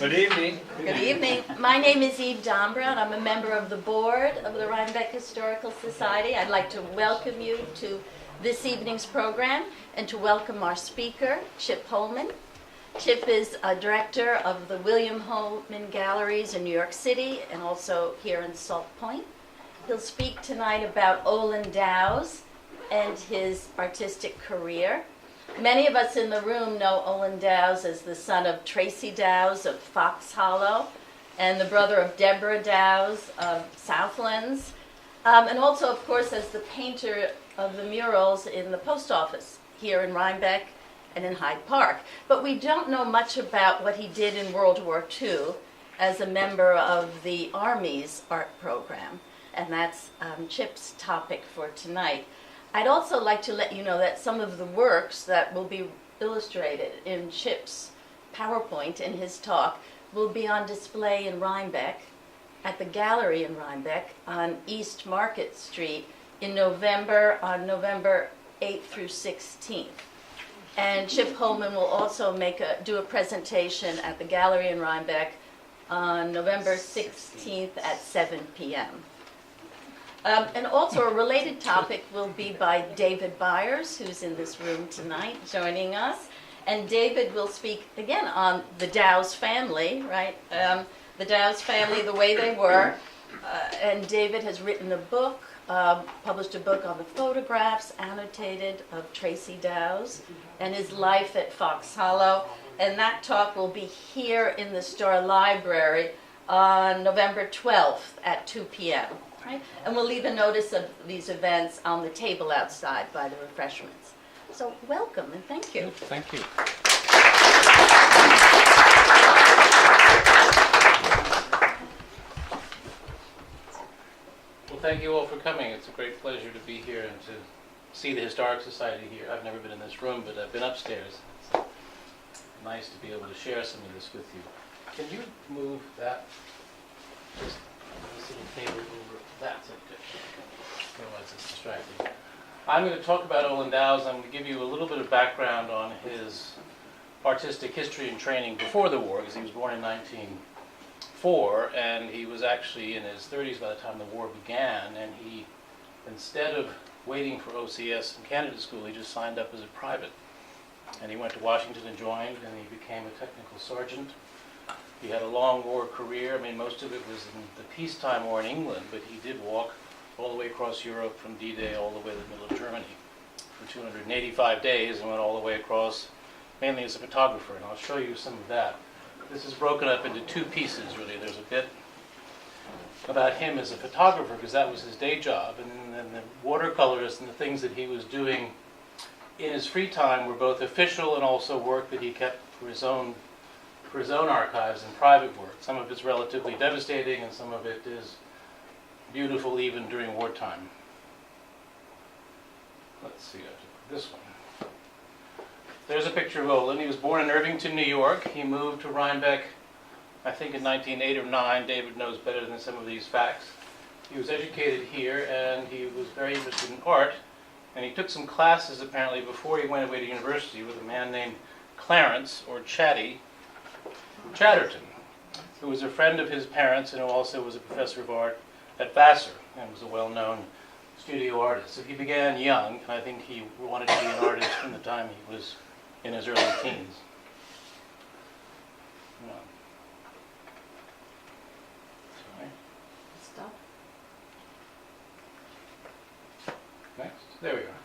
Good evening. Good evening. My name is Eve Dombra, and I'm a member of the board of the Rhinebeck Historical Society. I'd like to welcome you to this evening's program and to welcome our speaker, Chip Holman. Chip is a director of the William Holman Galleries in New York City and also here in Salt Point. He'll speak tonight about Olin Dows and his artistic career. Many of us in the room know Olin Dows as the son of Tracy Dows of Fox Hollow and the brother of Deborah Dows of Southlands, and also, of course, as the painter of the murals in the post office here in Rhinebeck and in Hyde Park. But we don't know much about what he did in World War II as a member of the Army's art program, and that's Chip's topic for tonight. I'd also like to let you know that some of the works that will be illustrated in Chip's PowerPoint in his talk will be on display in Rhinebeck, at the gallery in Rhinebeck on East Market Street in November, on November 8th through 16th. And Chip Holman will also do a presentation at the gallery in Rhinebeck on November 16th at 7 p.m. And also a related topic will be by David Byers, who's in this room tonight, joining us. And David will speak again on the Dows family, right? The Dows family, the way they were. And David has written a book, published a book on the photographs, annotated, of Tracy Dows and his life at Fox Hollow. And that talk will be here in the Star Library on November 12th at 2 p.m. Right? And we'll leave a notice of these events on the table outside by the refreshments. So welcome and thank you. Thank you. Well, thank you all for coming. It's a great pleasure to be here and to see the Historic Society here. I've never been in this room, but I've been upstairs. It's nice to be able to share some of this with you. Can you move that? Just this little table over. That's it. Good. Otherwise it's distracting. I'm going to talk about Olin Dows. I'm going to give you a little bit of background on his artistic history and training before the war, because he was born in 1904, and he was actually in his 30s by the time the war began, and he, instead of waiting for OCS and Canada School, he just signed up as a private. And he went to Washington and joined, and he became a technical sergeant. He had a long war career. I mean, most of it was in the peacetime war in England, but he did walk all the way across Europe from D-Day all the way to the middle of Germany for 285 days and went all the way across, mainly as a photographer, and I'll show you some of that. This is broken up into two pieces, really. There's a bit about him as a photographer, because that was his day job, and then the watercolors and the things that he was doing in his free time were both official and also work that he kept for his own archives and private work. Some of it's relatively devastating and some of it is beautiful even during wartime. Let's see, I have to put this one. There's a picture of Olin. He was born in Irvington, New York. He moved to Rhinebeck, I think in 1908 or 9. David knows better than some of these facts. He was educated here and he was very interested in art, and he took some classes apparently before he went away to university with a man named Clarence, or Chatterton, who was a friend of his parents and who also was a professor of art at Vassar and was a well-known studio artist. So he began young, and I think he wanted to be an artist from the time he was in his early teens. No. Sorry. Stop. Next. There we are.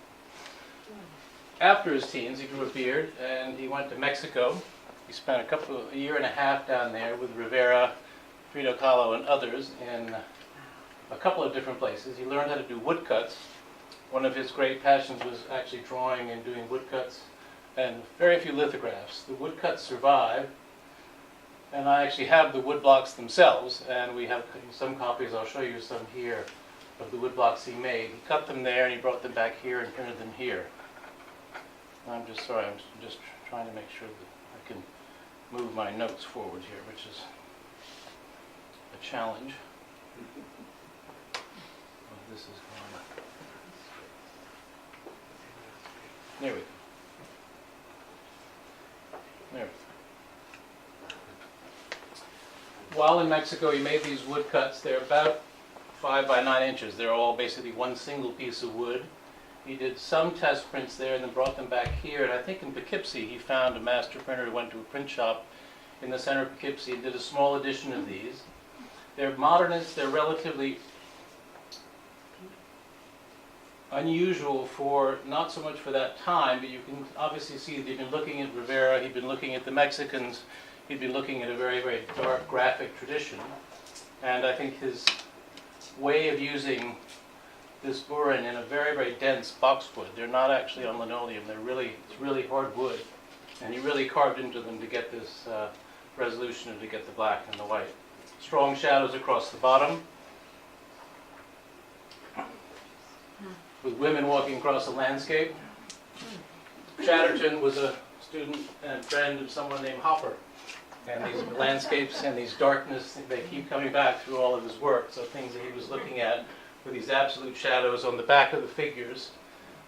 After his teens, he grew a beard, and he went to Mexico. He spent a year and a half down there with Rivera, Frida Kahlo, and others in a couple of different places. He learned how to do woodcuts. One of his great passions was actually drawing and doing woodcuts, and very few lithographs. The woodcuts survive, and I actually have the woodblocks themselves, and we have some copies. I'll show you some here of the woodblocks he made. He cut them there, and he brought them back here and printed them here. I'm just sorry, I'm just trying to make sure that I can move my notes forward here, which is a challenge. Oh, this is gone. There we go. There we go. while in Mexico, he made these woodcuts. They're about 5 by 9 inches. They're all basically one single piece of wood. He did some test prints there and then brought them back here. And I think in Poughkeepsie, he found a master printer who went to a print shop in the center of Poughkeepsie and did a small edition of these. They're modernists. They're relatively unusual for, not so much for that time, but you can obviously see that he'd been looking at Rivera, he'd been looking at the Mexicans, he'd been looking at a very, very dark graphic tradition. And I think his way of using this burin in a very, very dense boxwood, they're not actually on linoleum, it's really hard wood. And he really carved into them to get this resolution and to get the black and the white. Strong shadows across the bottom, with women walking across a landscape. Chatterton was a student and friend of someone named Hopper. And these landscapes and these darkness, they keep coming back through all of his work. So things that he was looking at with these absolute shadows on the back of the figures.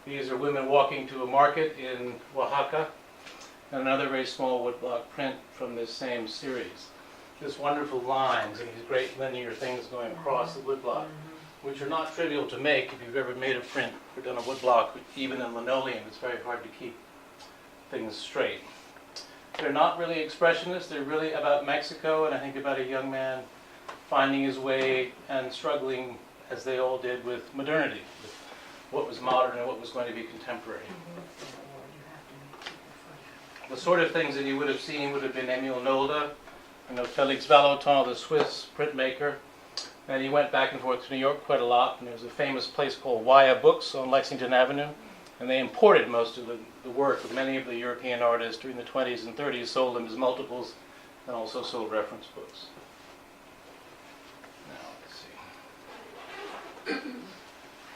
These are women walking to a market in Oaxaca. And another very small woodblock print from this same series. This wonderful lines and these great linear things going across the woodblock, which are not trivial to make if you've ever made a print or done a woodblock. Even in linoleum, it's very hard to keep things straight. They're not really expressionist, they're really about Mexico, and I think about a young man finding his way and struggling, as they all did, with modernity, with what was modern and what was going to be contemporary. The sort of things that you would have seen would have been Emile Nolde, Felix Vallotton, the Swiss printmaker. And he went back and forth to New York quite a lot, and there was a famous place called WWII Books on Lexington Avenue, and they imported most of the work of many of the European artists during the 20s and 30s, sold them as multiples, and also sold reference books. Now, let's see.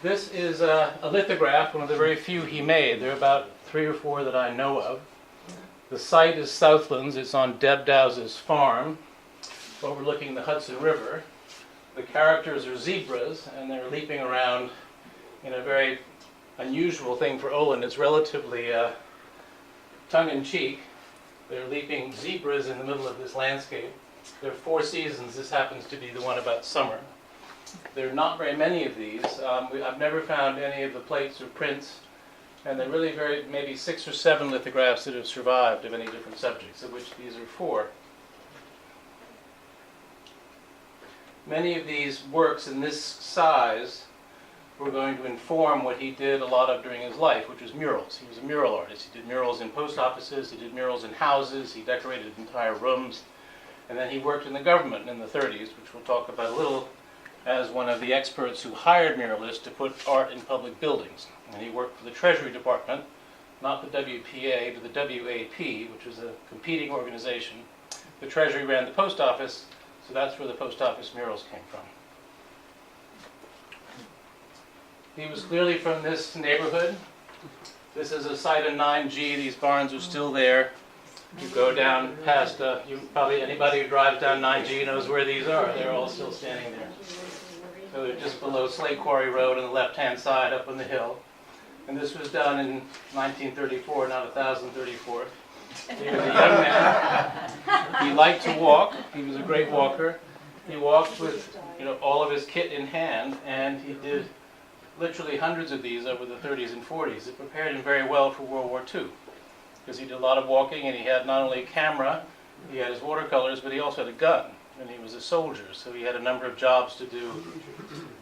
This is a lithograph, one of the very few he made. There are about 3 or 4 that I know of. The site is Southlands. It's on Deb Dows's farm, overlooking the Hudson River. The characters are zebras, and they're leaping around in a very unusual thing for Olin. It's relatively tongue-in-cheek. They're leaping zebras in the middle of this landscape. There are 4 seasons. This happens to be the one about summer. There are not very many of these. I've never found any of the plates or prints, and there are really maybe 6 or 7 lithographs that have survived of any different subjects, of which these are 4. Many of these works in this size were going to inform what he did a lot of during his life, which was murals. He was a mural artist. He did murals in post offices, he did murals in houses, he decorated entire rooms, and then he worked in the government in the 30s, which we'll talk about a little, as one of the experts who hired muralists to put art in public buildings. And he worked for the Treasury Department, not the WPA, but the WAP, which was a competing organization. The Treasury ran the post office, so that's where the post office murals came from. He was clearly from this neighborhood. This is a site in 9G. These barns are still there. You go down past, probably anybody who drives down 9G knows where these are. They're all still standing there. So they're just below Slate Quarry Road on the left-hand side up on the hill. And this was done in 1934, not 1034. He was a young man. He liked to walk. He was a great walker. He walked with, all of his kit in hand, and he did literally hundreds of these over the 30s and 40s. It prepared him very well for World War II, because he did a lot of walking, and he had not only a camera, he had his watercolors, but he also had a gun, and he was a soldier, so he had a number of jobs to do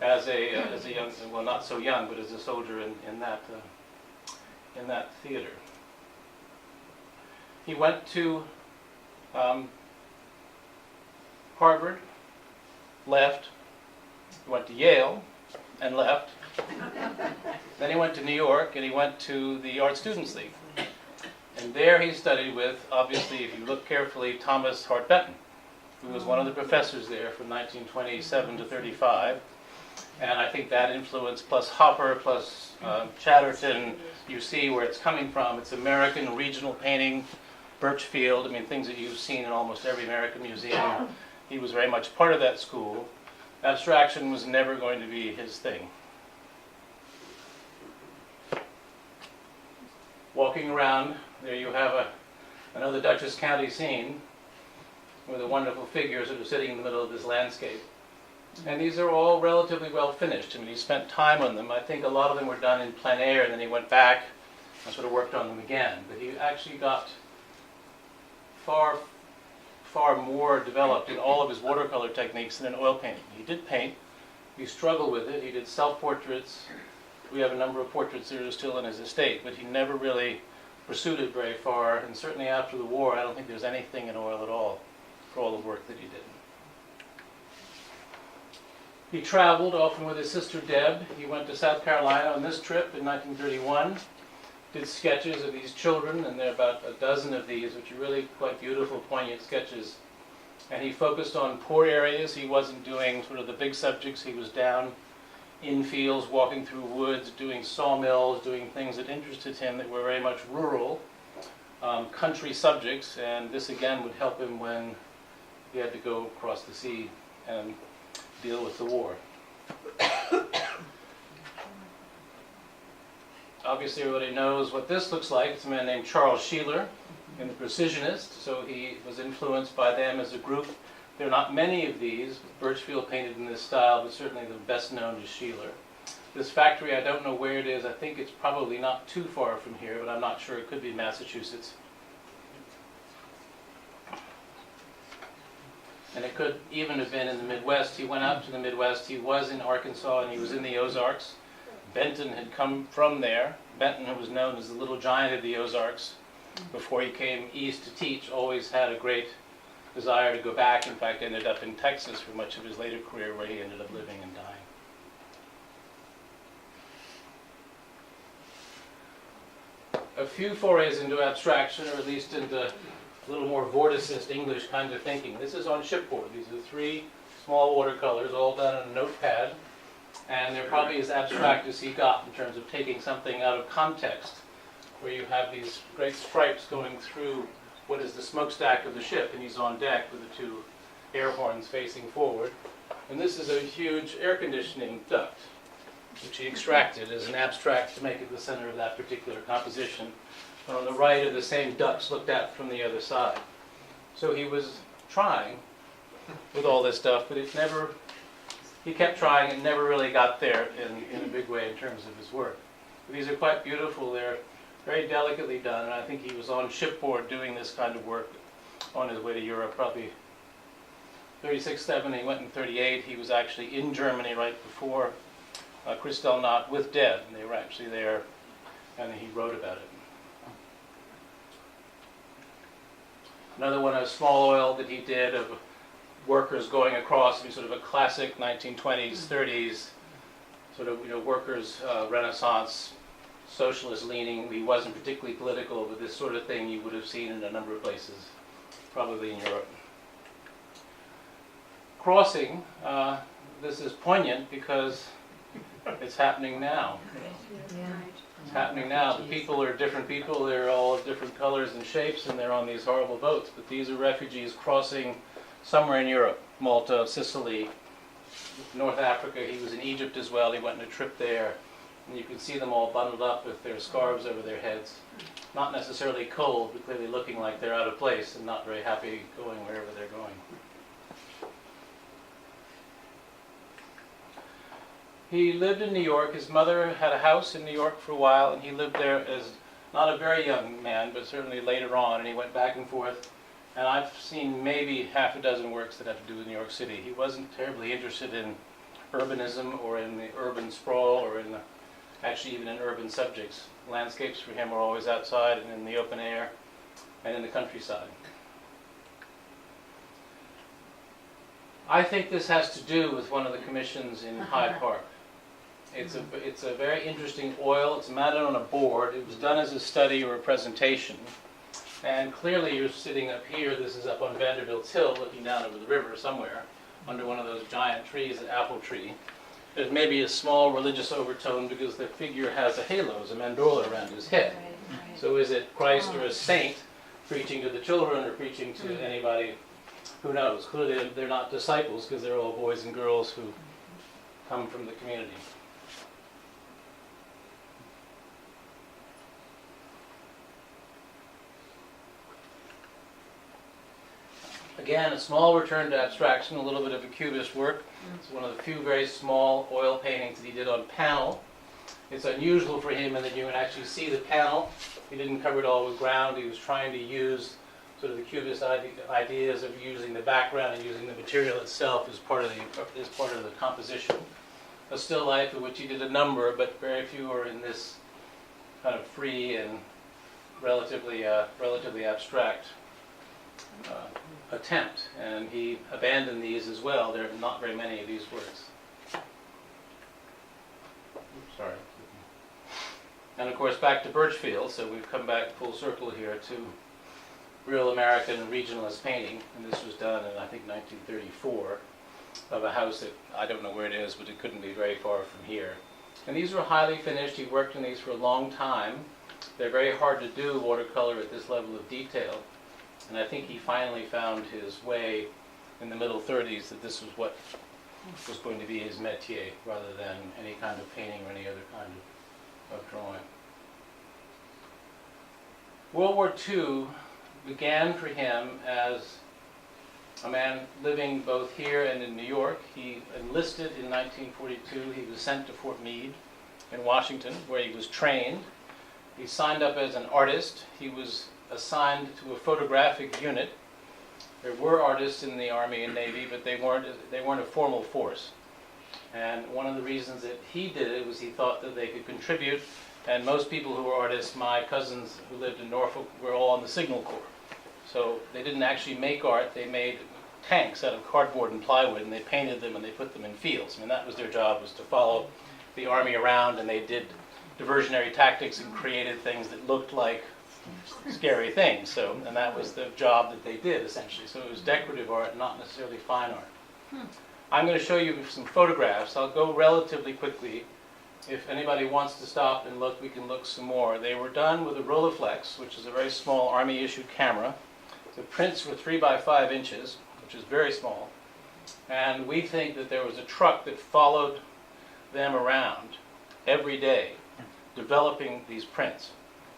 as a young, well, not so young, but as a soldier in that theater. He went to Harvard, left. He went to Yale, and left. Then he went to New York, and he went to the Art Students League. And there he studied with, obviously, if you look carefully, Thomas Hart Benton, who was one of the professors there from 1927 to 35. And I think that influence, plus Hopper, plus Chatterton, you see where it's coming from. It's American regional painting, Birchfield, things that you've seen in almost every American museum. He was very much part of that school. Abstraction was never going to be his thing. Walking around, there you have another Dutchess County scene. with a wonderful figure sort of sitting in the middle of this landscape. And these are all relatively well finished. I mean, he spent time on them. I think a lot of them were done in plein air, and then he went back and sort of worked on them again. But he actually got far more developed in all of his watercolor techniques than in oil painting. He did paint. He struggled with it. He did self-portraits. We have a number of portraits that are still in his estate, but he never really pursued it very far. And certainly after the war, I don't think there's anything in oil at all for all the work that he did. He traveled often with his sister Deb. He went to South Carolina on this trip in 1931, did sketches of these children, and there are about a dozen of these, which are really quite beautiful, poignant sketches. And he focused on poor areas. He wasn't doing sort of the big subjects. He was down in fields, walking through woods, doing sawmills, doing things that interested him that were very much rural, country subjects. And this again would help him when he had to go across the sea and deal with the war. Obviously everybody knows what this looks like. It's a man named Charles Sheeler in The Precisionist, so he was influenced by them as a group. There are not many of these. Birchfield painted in this style, but certainly the best known is Sheeler. This factory, I don't know where it is. I think it's probably not too far from here, but I'm not sure. It could be Massachusetts. And it could even have been in the Midwest. He went out to the Midwest. He was in Arkansas and he was in the Ozarks. Benton had come from there. Benton, was known as the little giant of the Ozarks before he came east to teach, always had a great desire to go back. In fact, ended up in Texas for much of his later career, where he ended up living and dying. A few forays into abstraction, or at least into a little more vorticist English kind of thinking. This is on chipboard. These are 3 small watercolors, all done on a notepad, and they're probably as abstract as he got in terms of taking something out of context, where you have these great stripes going through what is the smokestack of the ship, and he's on deck with the 2 air horns facing forward. And this is a huge air conditioning duct, which he extracted as an abstract to make it the center of that particular composition. And on the right are the same ducts looked at from the other side. So he was trying with all this stuff, but he kept trying and never really got there in a big way in terms of his work. But these are quite beautiful. They're very delicately done, and I think he was on shipboard doing this kind of work on his way to Europe, probably 36-7. He went in 38. He was actually in Germany right before Kristallnacht with Deb, and they were actually there, and he wrote about it. Another one, a small oil that he did of workers going across, sort of a classic 1920s, 30s, sort of, workers' Renaissance, socialist leaning. He wasn't particularly political, but this sort of thing you would have seen in a number of places, probably in Europe. Crossing, this is poignant because it's happening now. It's happening now. The people are different people. They're all of different colors and shapes, and they're on these horrible boats. But these are refugees crossing somewhere in Europe, Malta, Sicily, North Africa. He was in Egypt as well. He went on a trip there. And you can see them all bundled up with their scarves over their heads. Not necessarily cold, but clearly looking like they're out of place and not very happy going wherever they're going. He lived in New York. His mother had a house in New York for a while, and he lived there as not a very young man, but certainly later on, and he went back and forth. And I've seen maybe half a dozen works that have to do with New York City. He wasn't terribly interested in urbanism or in the urban sprawl or in actually even in urban subjects. Landscapes for him are always outside and in the open air and in the countryside. I think this has to do with one of the commissions in Hyde Park. It's a very interesting oil. It's mounted on a board. It was done as a study or a presentation. And clearly you're sitting up here. This is up on Vanderbilt's Hill, looking down over the river somewhere, under one of those giant trees, an apple tree. There's maybe a small religious overtone because the figure has a halo, a mandorla around his head. Right. So is it Christ or a saint preaching to the children or preaching to anybody? Who knows? Clearly they're not disciples because they're all boys and girls who come from the community. Again, a small return to abstraction, a little bit of a cubist work. It's one of the few very small oil paintings that he did on panel. It's unusual for him in that you can actually see the panel. He didn't cover it all with ground. He was trying to use sort of the cubist ideas of using the background and using the material itself as part of the composition. A still life of which he did a number, but very few are in this kind of free and relatively abstract attempt. And he abandoned these as well. There are not very many of these works. Oops, sorry. And of course back to Birchfield, so we've come back full circle here to real American regionalist painting, and this was done in I think 1934 of a house that I don't know where it is, but it couldn't be very far from here. And these were highly finished. He worked on these for a long time. They're very hard to do watercolor at this level of detail, and I think he finally found his way in the middle 30s that this was what was going to be his métier rather than any kind of painting or any other kind of drawing. World War II began for him as a man living both here and in New York. He enlisted in 1942. He was sent to Fort Meade in Washington, where he was trained. He signed up as an artist. He was assigned to a photographic unit. There were artists in the Army and Navy, but they weren't a formal force. And one of the reasons that he did it was he thought that they could contribute. And most people who were artists, my cousins who lived in Norfolk, were all on the Signal Corps. So they didn't actually make art. They made tanks out of cardboard and plywood, and they painted them and they put them in fields. I mean, that was their job, was to follow the Army around, and they did diversionary tactics and created things that looked like scary things. So, and that was the job that they did, essentially. So it was decorative art, not necessarily fine art. I'm going to show you some photographs. I'll go relatively quickly. If anybody wants to stop and look, we can look some more. They were done with a Rolleiflex, which is a very small Army-issued camera. The prints were 3 by 5 inches, which is very small. And we think that there was a truck that followed them around every day, developing these prints.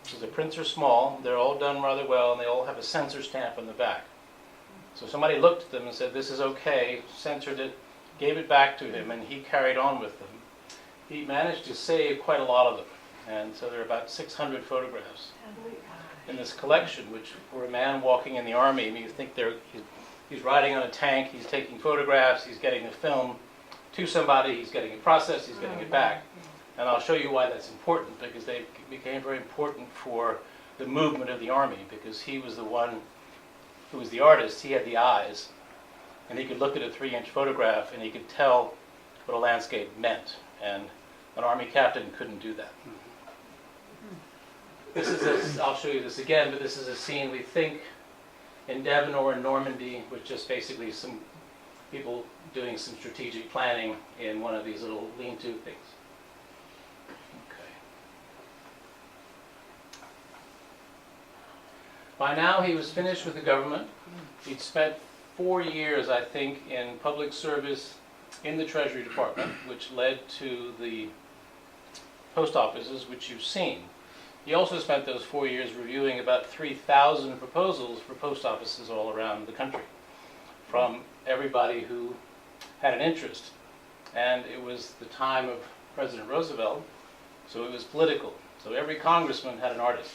So the prints are small, they're all done rather well, and they all have a censor stamp on the back. So somebody looked at them and said, this is okay, censored it, gave it back to him, and he carried on with them. He managed to save quite a lot of them, and so there are about 600 photographs in this collection, which for a man walking in the Army, I mean, you think he's riding on a tank, he's taking photographs, he's getting a film to somebody, he's getting it processed, he's getting it back. And I'll show you why that's important, because they became very important for the movement of the Army, because he was the one who was the artist. He had the eyes, and he could look at a 3-inch photograph and he could tell what a landscape meant, and an Army captain couldn't do that. This is I'll show you this again, but this is a scene we think in Devon or in Normandy, with just basically some people doing some strategic planning in one of these little lean-to things. Okay. By now he was finished with the government. He'd spent 4 years, I think, in public service in the Treasury Department, which led to the post offices, which you've seen. He also spent those 4 years reviewing about 3,000 proposals for post offices all around the country from everybody who had an interest. And it was the time of President Roosevelt, so it was political. So every congressman had an artist.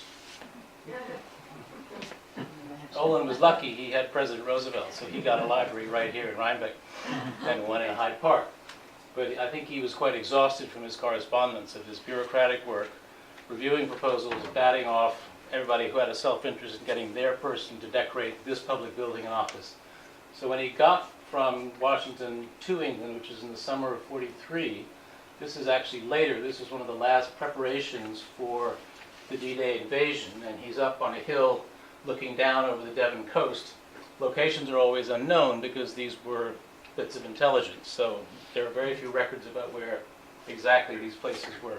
Olin was lucky he had President Roosevelt, so he got a library right here in Rhinebeck and one in Hyde Park. But I think he was quite exhausted from his correspondence of his bureaucratic work, reviewing proposals, batting off everybody who had a self-interest in getting their person to decorate this public building and office. So when he got from Washington to England, which is in the summer of '43, this is actually later, this is one of the last preparations for the D-Day invasion, and he's up on a hill looking down over the Devon coast. Locations are always unknown because these were bits of intelligence, so there are very few records about where exactly these places were.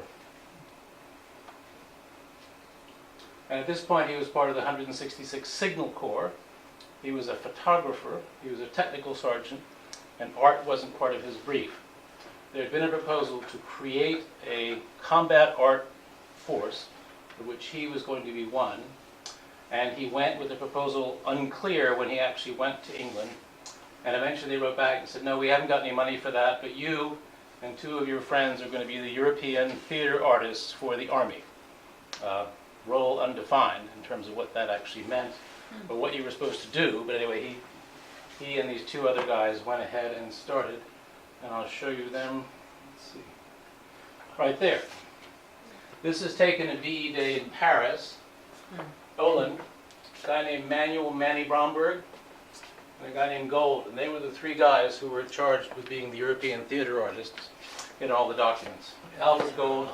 And at this point he was part of the 166th Signal Corps. He was a photographer, he was a technical sergeant, and art wasn't part of his brief. There had been a proposal to create a combat art force, for which he was going to be one, And he went with a proposal unclear when he actually went to England. And eventually they wrote back and said, no, we haven't got any money for that, but you and 2 of your friends are going to be the European theater artists for the army. Role undefined in terms of what that actually meant, or what you were supposed to do. But anyway, he and these 2 other guys went ahead and started. And I'll show you them. Let's see. Right there. This is taken at VE Day in Paris. Olin, a guy named Manny Bromberg, and a guy named Gold. And they were the 3 guys who were charged with being the European theater artists in all the documents. Albert Gold,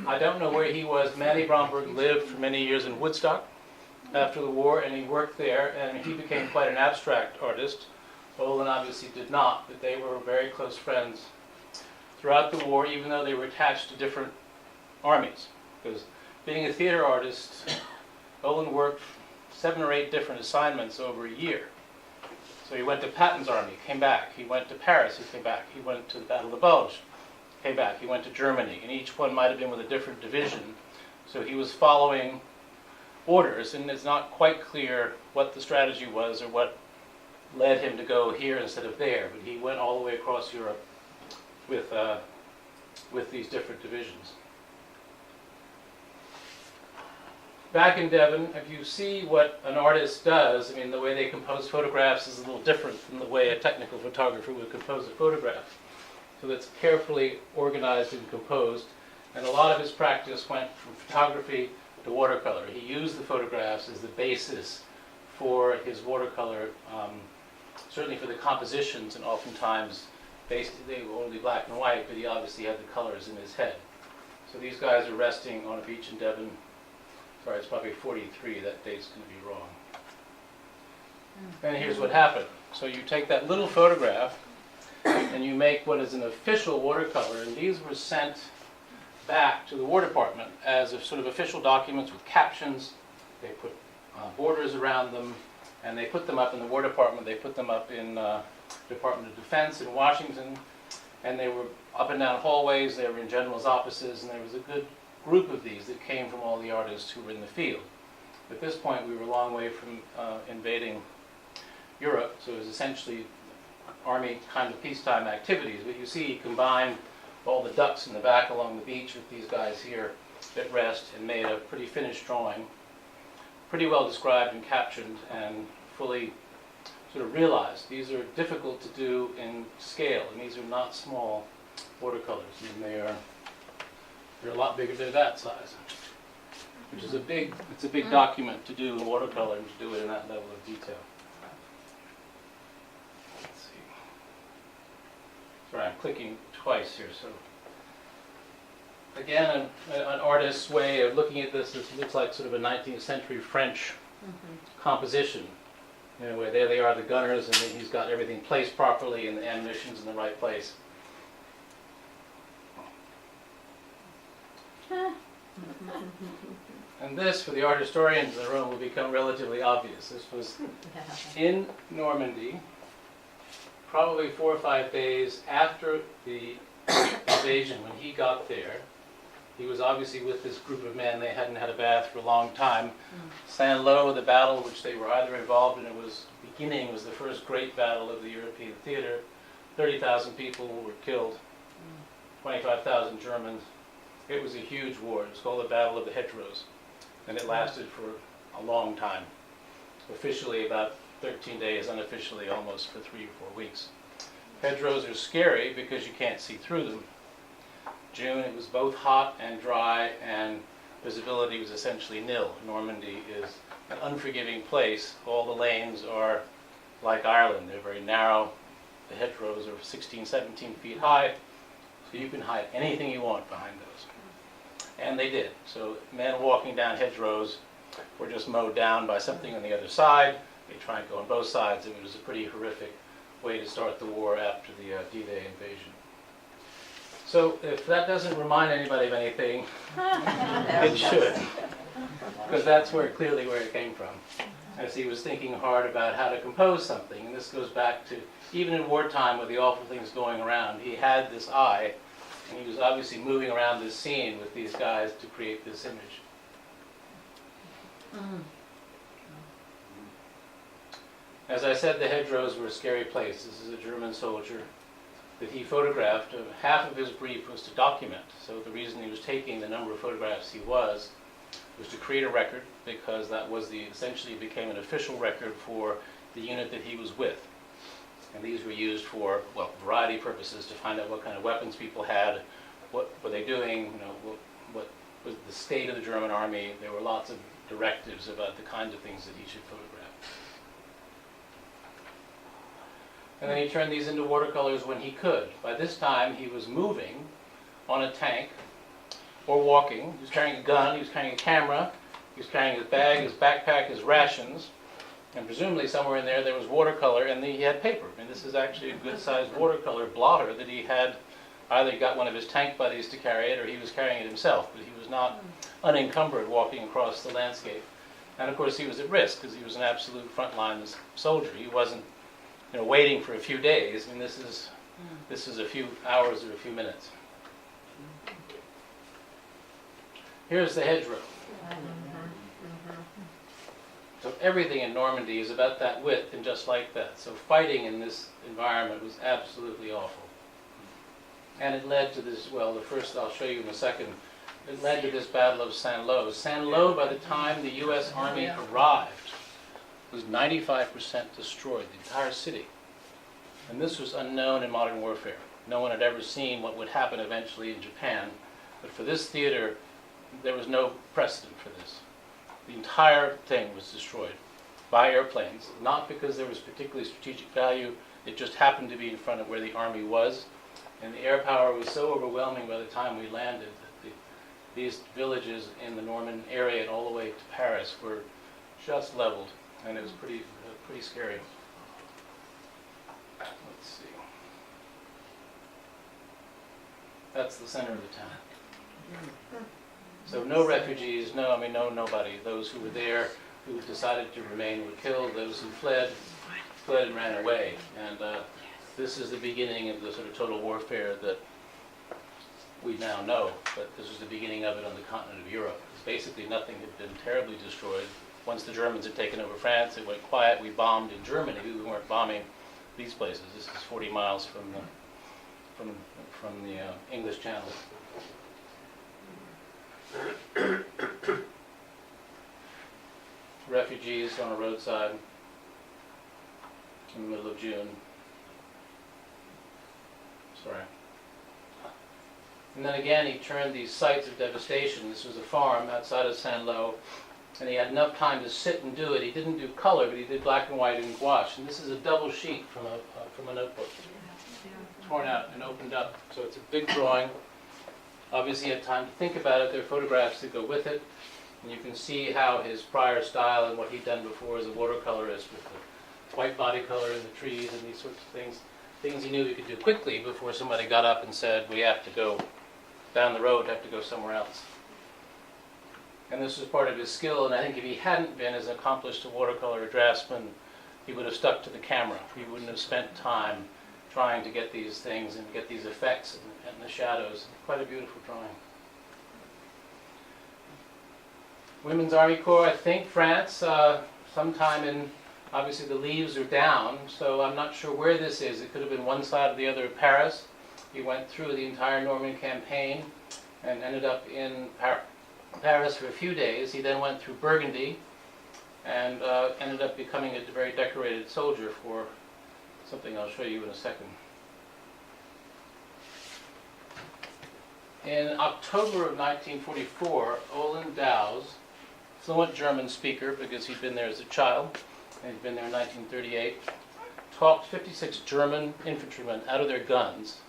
I don't know where he was. Manny Bromberg lived for many years in Woodstock after the war, and he worked there, and he became quite an abstract artist. Olin obviously did not, but they were very close friends throughout the war, even though they were attached to different armies. Because being a theater artist, Olin worked 7 or 8 different assignments over a year. So he went to Patton's army, came back. He went to Paris, he came back. He went to the Battle of the Bulge, came back. He went to Germany, and each one might have been with a different division. So he was following orders, and it's not quite clear what the strategy was or what led him to go here instead of there. But he went all the way across Europe with these different divisions. Back in Devon, if you see what an artist does, I mean, the way they compose photographs is a little different from the way a technical photographer would compose a photograph. So that's carefully organized and composed. And a lot of his practice went from photography to watercolor. He used the photographs as the basis for his watercolor, certainly for the compositions, and oftentimes basically they were only black and white, but he obviously had the colors in his head. So these guys are resting on a beach in Devon. Sorry, it's probably 43, that date's going to be wrong. And here's what happened. So you take that little photograph and you make what is an official watercolor, and these were sent back to the War Department as a sort of official documents with captions. They put borders around them, and they put them up in the War Department. They put them up in Department of Defense in Washington, and they were up and down hallways. They were in generals' offices, and there was a good group of these that came from all the artists who were in the field. At this point, we were a long way from invading Europe, so it was essentially Army kind of peacetime activities. But you see, he combined all the ducks in the back along the beach with these guys here at rest and made a pretty finished drawing, pretty well described and captioned and fully sort of realized. These are difficult to do in scale, and these are not small watercolors. I mean, they're a lot bigger than that size, which is it's a big document to do in watercolor and to do it in that level of detail. Let's see. Sorry, I'm clicking twice here. So again, an artist's way of looking at this, looks like sort of a 19th century French composition. You know, where there they are, the gunners, and then he's got everything placed properly and the ammunition's in the right place. And this, for the art historians in the room, will become relatively obvious. This was in Normandy, probably 4 or 5 days after the invasion. When he got there, he was obviously with this group of men. They hadn't had a bath for a long time. Saint-Lô, the battle which they were either involved in, was the first great battle of the European theater. 30,000 people were killed, 25,000 Germans. It was a huge war. It was called the Battle of the Hedgerows, and it lasted for a long time. Officially about 13 days, unofficially almost for 3 or 4 weeks. Hedgerows are scary because you can't see through them. June, it was both hot and dry, and visibility was essentially nil. Normandy is an unforgiving place. All the lanes are like Ireland. They're very narrow. The hedgerows are 16, 17 feet high, so you can hide anything you want behind those. And they did. So men walking down hedgerows were just mowed down by something on the other side. They tried to go on both sides. It was a pretty horrific way to start the war after the D-Day invasion. So if that doesn't remind anybody of anything, it should. Because that's clearly where it came from. As he was thinking hard about how to compose something. And this goes back to, even in wartime with the awful things going around, he had this eye. And he was obviously moving around this scene with these guys to create this image. As I said, the hedgerows were a scary place. This is a German soldier that he photographed. Half of his brief was to document. So the reason he was taking the number of photographs he was to create a record, because that was essentially became an official record for the unit that he was with. And these were used for, well, variety of purposes, to find out what kind of weapons people had, what were they doing, you know, what was the state of the German army. There were lots of directives about the kinds of things that he should photograph. And then he turned these into watercolors when he could. By this time, he was moving on a tank or walking. He was carrying a gun, he was carrying a camera, he was carrying his bag, his backpack, his rations, and presumably somewhere in there was watercolor, and he had paper. I mean, this is actually a good-sized watercolor blotter that he had. Either he got one of his tank buddies to carry it, or he was carrying it himself, but he was not unencumbered walking across the landscape. And of course he was at risk, because he was an absolute frontline soldier. He wasn't, you know, waiting for a few days. I mean, this is a few hours or a few minutes. Here's the hedgerow. So everything in Normandy is about that width and just like that. So fighting in this environment was absolutely awful. And it led to this, well, the first I'll show you in a second, it led to this Battle of Saint-Lô. Saint-Lô, by the time the U.S. Army arrived, was 95% destroyed, the entire city. And this was unknown in modern warfare. No one had ever seen what would happen eventually in Japan. But for this theater, there was no precedent for this. The entire thing was destroyed by airplanes, not because there was particularly strategic value. It just happened to be in front of where the army was. And the air power was so overwhelming by the time we landed that these villages in the Norman area and all the way to Paris were just leveled. And it was pretty scary. Let's see. That's the center of the town. So no refugees, nobody. Those who were there, who decided to remain, were killed. Those who fled and ran away. And this is the beginning of the sort of total warfare that we now know. But this was the beginning of it on the continent of Europe. Basically nothing had been terribly destroyed. Once the Germans had taken over France, it went quiet. We bombed in Germany. We weren't bombing these places. This is 40 miles from the English Channel. Refugees on a roadside in the middle of June. Sorry. And then again, he turned these sites of devastation. This was a farm outside of Saint-Lô, and he had enough time to sit and do it. He didn't do color, but he did black and white and gouache. And this is a double sheet from a notebook, torn out and opened up. So it's a big drawing. Obviously, he had time to think about it. There are photographs that go with it. And you can see how his prior style and what he'd done before as a watercolorist with the white body color in the trees and these sorts of things he knew he could do quickly before somebody got up and said, we have to go down the road, have to go somewhere else. And this was part of his skill, and I think if he hadn't been as accomplished a watercolor draftsman, he would have stuck to the camera. He wouldn't have spent time trying to get these things and get these effects and the shadows. Quite a beautiful drawing. Women's Army Corps, I think France, sometime in, obviously the leaves are down, so I'm not sure where this is. It could have been one side or the other of Paris. He went through the entire Norman campaign and ended up in Paris for a few days. He then went through Burgundy and ended up becoming a very decorated soldier for something I'll show you in a second. In October of 1944, Olin Dows, fluent German speaker because he'd been there as a child, and he'd been there in 1938, talked 56 German infantrymen out of their guns,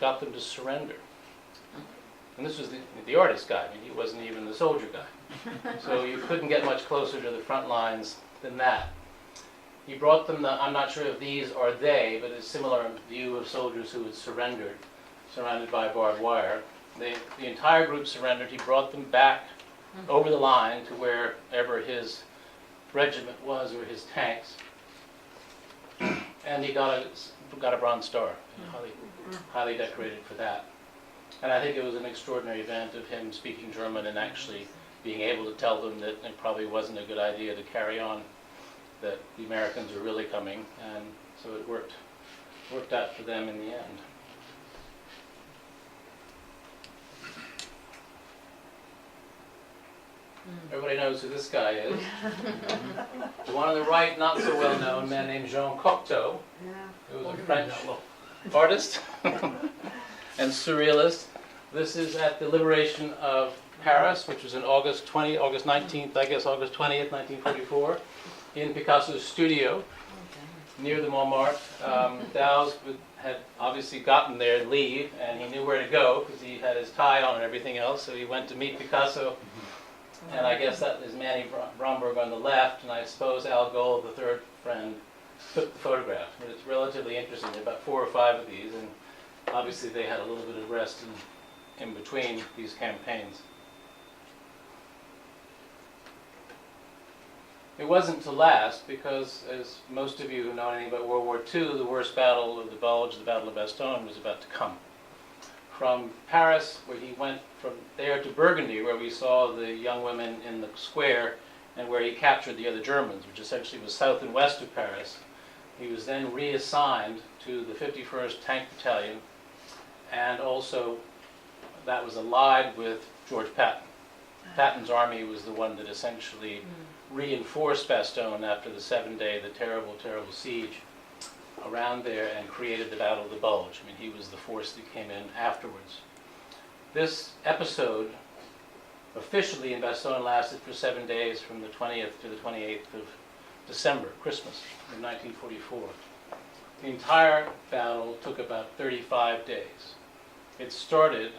got them to surrender. And this was the artist guy. I mean, he wasn't even the soldier guy. So you couldn't get much closer to the front lines than that. He brought them I'm not sure if these are they, but a similar view of soldiers who had surrendered, surrounded by barbed wire. The entire group surrendered. He brought them back over the line to wherever his regiment was or his tanks. And he got a Bronze Star, highly decorated for that. And I think it was an extraordinary event of him speaking German and actually being able to tell them that it probably wasn't a good idea to carry on that the Americans were really coming, and so it worked out for them in the end. Everybody knows who this guy is. The one on the right, not so well known, a man named Jean Cocteau, who was a French artist and surrealist. This is at the liberation of Paris, which was in August 19th, I guess August 20th, 1944, in Picasso's studio near the Montmartre. Dows had obviously gotten there leave, and he knew where to go because he had his tie on and everything else, so he went to meet Picasso. And I guess that is Manny Bromberg on the left, and I suppose Al Gold, the third friend, took the photograph. But it's relatively interesting. There are about 4 or 5 of these, and obviously they had a little bit of rest in between these campaigns. It wasn't to last because, as most of you who know anything about World War II, the worst battle of the Bulge, the Battle of Bastogne, was about to come. From Paris, where he went from there to Burgundy, where we saw the young women in the square, and where he captured the other Germans, which essentially was south and west of Paris. He was then reassigned to the 51st Tank Battalion, and also that was allied with George Patton. Patton's army was the one that essentially reinforced Bastogne after the 7-day, the terrible, terrible siege around there, and created the Battle of the Bulge. I mean, he was the force that came in afterwards. This episode officially in Bastogne lasted for 7 days, from the 20th to the 28th of December, Christmas of 1944. The entire battle took about 35 days. It started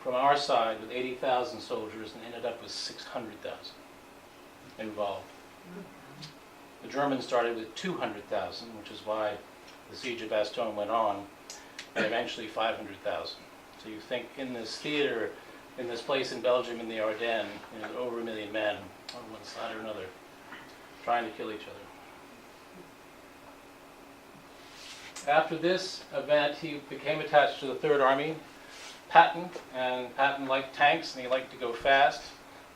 from our side with 80,000 soldiers and ended up with 600,000 involved. The Germans started with 200,000, which is why the siege of Bastogne went on, and eventually 500,000. So you think in this theater, in this place in Belgium, in the Ardennes, over 1 million men on one side or another, trying to kill each other. After this event, he became attached to the Third Army, Patton, and Patton liked tanks and he liked to go fast,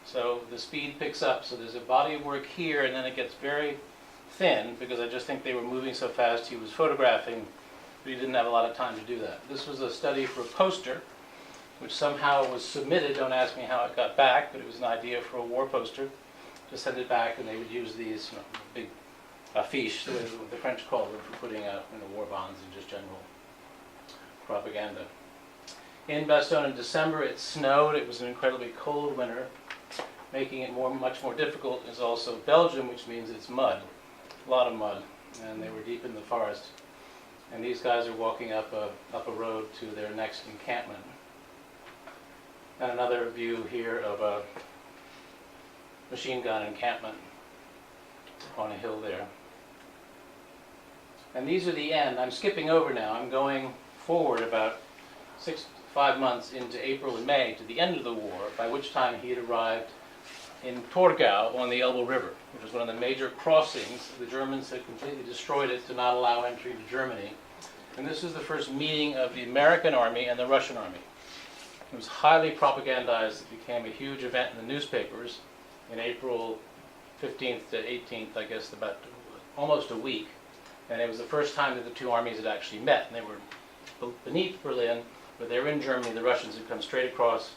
so the speed picks up. So there's a body of work here, and then it gets very thin because I just think they were moving so fast he was photographing, but he didn't have a lot of time to do that. This was a study for a poster, which somehow was submitted. Don't ask me how it got back, but it was an idea for a war poster to send it back, and they would use these big affiches, the way the French called them, for putting out war bonds and just general propaganda. In Bastogne in December, it snowed. It was an incredibly cold winter. Making it much more difficult is also Belgium, which means it's mud, a lot of mud, and they were deep in the forest. And these guys are walking up a road to their next encampment. And another view here of a machine gun encampment on a hill there. And these are the end. I'm skipping over now. I'm going forward about 5 months into April and May to the end of the war, by which time he had arrived in Torgau on the Elbe River, which was one of the major crossings. The Germans had completely destroyed it to not allow entry to Germany. And this was the first meeting of the American army and the Russian army. It was highly propagandized. It became a huge event in the newspapers in April 15th to 18th, I guess, about almost a week. And it was the first time that the two armies had actually met. And they were beneath Berlin, but they were in Germany. The Russians had come straight across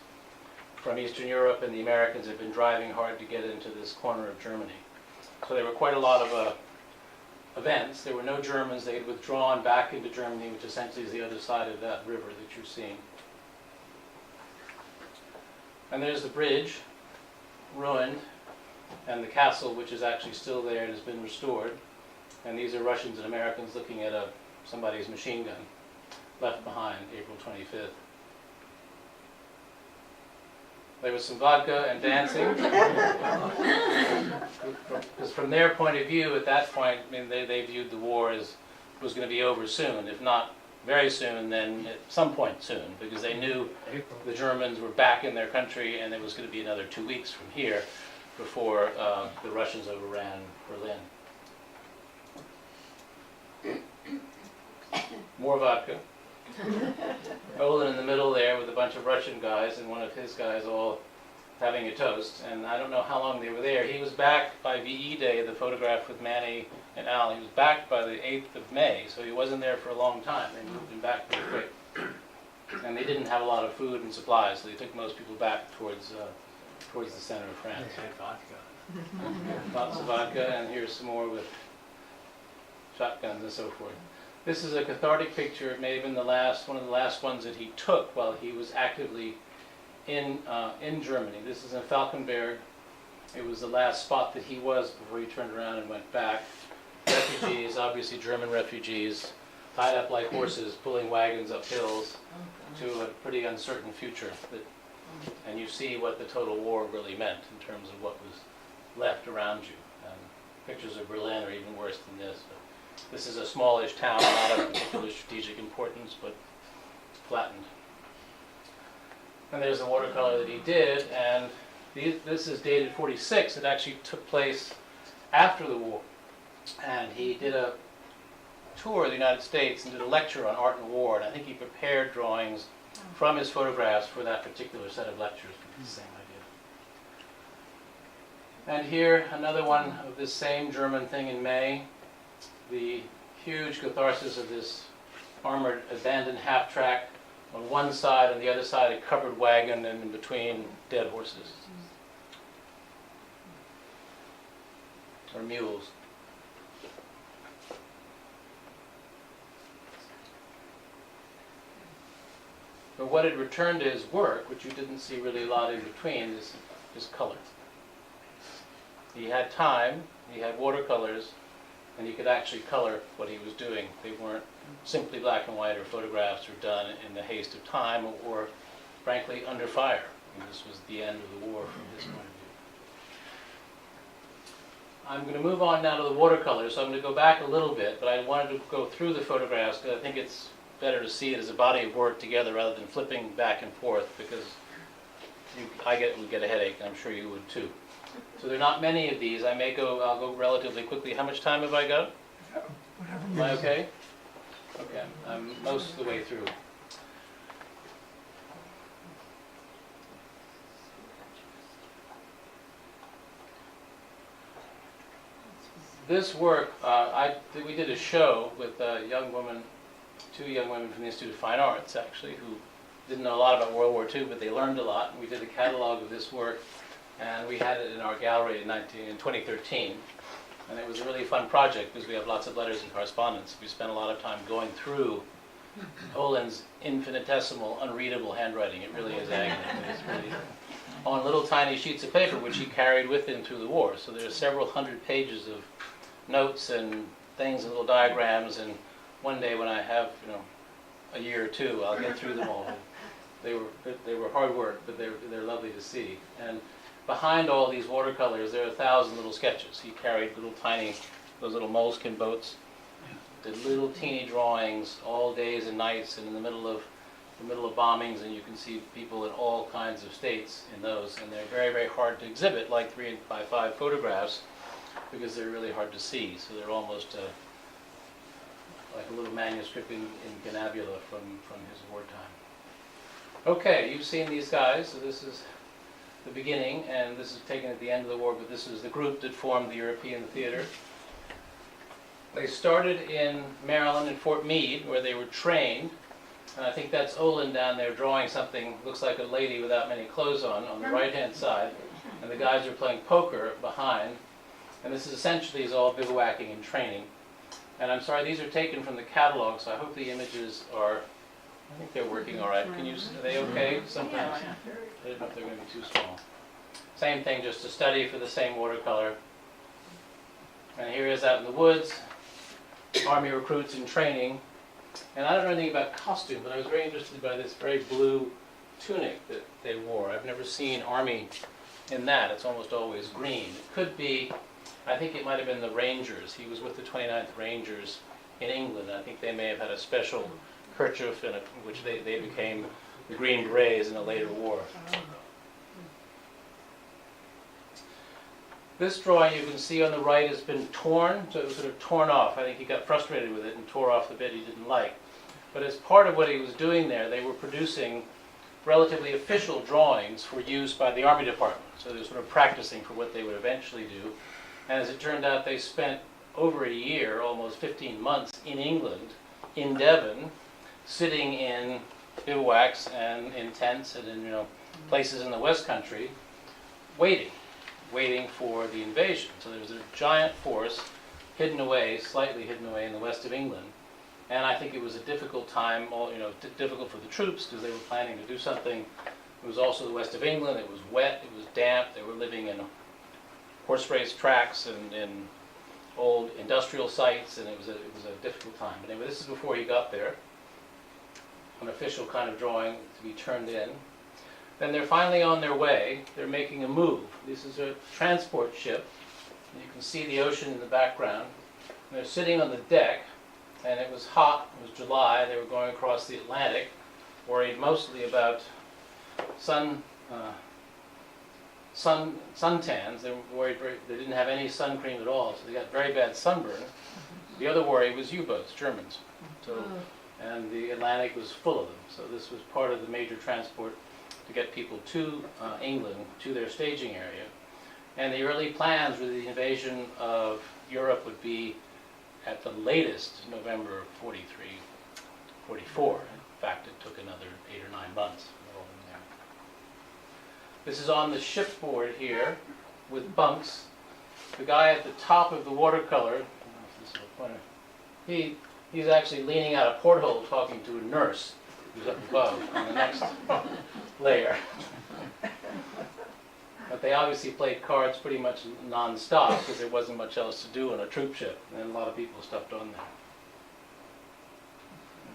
from Eastern Europe, and the Americans had been driving hard to get into this corner of Germany. So there were quite a lot of events. There were no Germans. They had withdrawn back into Germany, which essentially is the other side of that river that you're seeing. And there's the bridge, ruined, and the castle, which is actually still there and has been restored. And these are Russians and Americans looking at somebody's machine gun left behind, April 25th. There was some vodka and dancing. Because from their point of view, at that point, I mean, they viewed the war as was going to be over soon. If not very soon, then at some point soon, because they knew the Germans were back in their country, and it was going to be another 2 weeks from here before the Russians overran Berlin. More vodka. Olin in the middle there with a bunch of Russian guys, and one of his guys all having a toast, and I don't know how long they were there. He was back by VE Day, the photograph with Manny and Al. He was back by the 8th of May, so he wasn't there for a long time. They moved him back pretty quick. And they didn't have a lot of food and supplies, so they took most people back towards the center of France. They had vodka. Lots of vodka, and here's some more with shotguns and so forth. This is a cathartic picture. It may have been one of the last ones that he took while he was actively in Germany. This is in Falkenberg. It was the last spot that he was before he turned around and went back. Refugees, obviously German refugees, tied up like horses, pulling wagons up hills to a pretty uncertain future. And you see what the total war really meant in terms of what was left around you. Pictures of Berlin are even worse than this. But this is a smallish town, not of particular strategic importance, but flattened. And there's the watercolor that he did, and this is dated 46. It actually took place after the war. And he did a tour of the United States and did a lecture on art and war, and I think he prepared drawings from his photographs for that particular set of lectures. It's the same idea. And here, another one of this same German thing in May, the huge catharsis of this armored abandoned half-track. On one side, on the other side, a covered wagon, and in between, dead horses. Or mules. But what had returned to his work, which you didn't see really a lot in between, is color. He had time, he had watercolors, and he could actually color what he was doing. They weren't simply black and white or photographs or done in the haste of time or frankly, under fire. And this was the end of the war from his point of view. I'm going to move on now to the watercolors, so I'm going to go back a little bit, but I wanted to go through the photographs because I think it's better to see it as a body of work together rather than flipping back and forth, because would get a headache, and I'm sure you would too. So there are not many of these. I'll go relatively quickly. How much time have I got? Am I okay? Okay, I'm most of the way through. This work, we did a show with a young woman, two young women from the Institute of Fine Arts, actually, who didn't know a lot about World War II, but they learned a lot. And we did a catalog of this work, and we had it in our gallery in 2013. And it was a really fun project because we have lots of letters and correspondence. We spent a lot of time going through Olin's infinitesimal, unreadable handwriting. It really is agony. It's really on little tiny sheets of paper, which he carried with him through the war. So there are several hundred pages of notes and things and little diagrams. And one day when I have, a year or two, I'll get through them all. They were hard work, but they're lovely to see. And behind all these watercolors, there are 1,000 little sketches. He carried those little moleskin boats, did little teeny drawings all days and nights, and in the middle of bombings, and you can see people in all kinds of states in those, and they're very, very hard to exhibit, like 3x5 photographs, because they're really hard to see. So they're almost like a little manuscript in Ganabula from his wartime. Okay, you've seen these guys, so this is the beginning, and this is taken at the end of the war, but this is the group that formed the European Theater. They started in Maryland, in Fort Meade, where they were trained, and I think that's Olin down there drawing something, looks like a lady without many clothes on the right-hand side, and the guys are playing poker behind, and this is essentially all bivouacking and training. And I'm sorry, these are taken from the catalog, so I hope the images are, I think they're working all right. Are they okay sometimes? I don't know if they're going to be too small. Same thing, just a study for the same watercolor. And here he is out in the woods, Army recruits in training. And I don't know anything about costume, but I was very interested by this very blue tunic that they wore. I've never seen Army in that. It's almost always green. It could be, I think it might have been the Rangers. He was with the 29th Rangers in England. I think they may have had a special kerchief in which they became the Green Berets in a later war. This drawing you can see on the right has been torn, so it was sort of torn off. I think he got frustrated with it and tore off the bit he didn't like. But as part of what he was doing there, they were producing relatively official drawings for use by the Army Department. So they were sort of practicing for what they would eventually do. And as it turned out, they spent over a year, almost 15 months, in England, in Devon, sitting in bivouacs and in tents and in places in the West Country, waiting for the invasion. So there was a giant force hidden away, slightly hidden away in the west of England. And I think it was a difficult time, difficult for the troops because they were planning to do something. It was also the west of England. It was wet. It was damp. They were living in horse race tracks and in old industrial sites, and it was a difficult time. But anyway, this is before he got there. An official kind of drawing to be turned in. Then they're finally on their way. They're making a move. This is a transport ship. You can see the ocean in the background. And they're sitting on the deck. And it was hot, it was July, they were going across the Atlantic, worried mostly about suntans. They were worried they didn't have any sun cream at all, so they got very bad sunburn. The other worry was U-boats, Germans. And the Atlantic was full of them, so this was part of the major transport to get people to England, to their staging area. And the early plans for the invasion of Europe would be at the latest November 43, 44. In fact, it took another 8 or 9 months. This is on the shipboard here with bunks. The guy at the top of the watercolor, I don't know if this is a pointer, he's actually leaning out a porthole talking to a nurse who's up above on the next layer. But they obviously played cards pretty much non-stop because there wasn't much else to do on a troop ship, and a lot of people stuffed on there.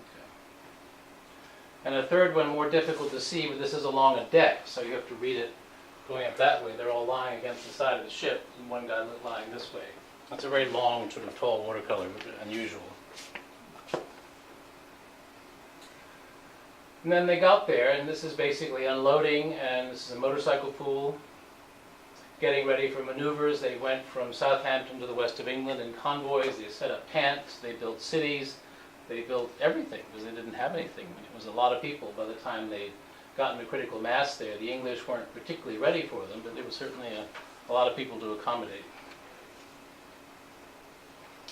Okay. And a third one, more difficult to see, but this is along a deck, so you have to read it going up that way. They're all lying against the side of the ship, and one guy lying this way. That's a very long, sort of tall watercolor, which is unusual. And then they got there, and this is basically unloading, and this is a motorcycle pool. Getting ready for maneuvers. They went from Southampton to the west of England in convoys. They set up tents. They built cities. They built everything because they didn't have anything. It was a lot of people by the time they'd gotten to critical mass there. The English weren't particularly ready for them, but there was certainly a lot of people to accommodate.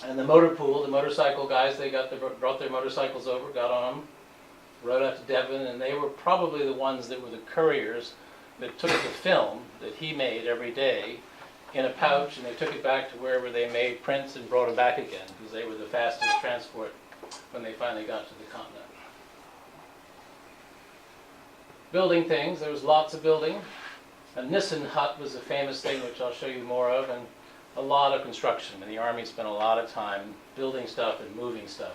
And the motor pool, the motorcycle guys, they brought their motorcycles over, got on them, rode out to Devon, and they were probably the ones that were the couriers that took the film that he made every day in a pouch, and they took it back to wherever they made prints and brought them back again, because they were the fastest transport when they finally got to the continent. Building things, there was lots of building. A Nissen hut was a famous thing, which I'll show you more of, and a lot of construction. And the Army spent a lot of time building stuff and moving stuff.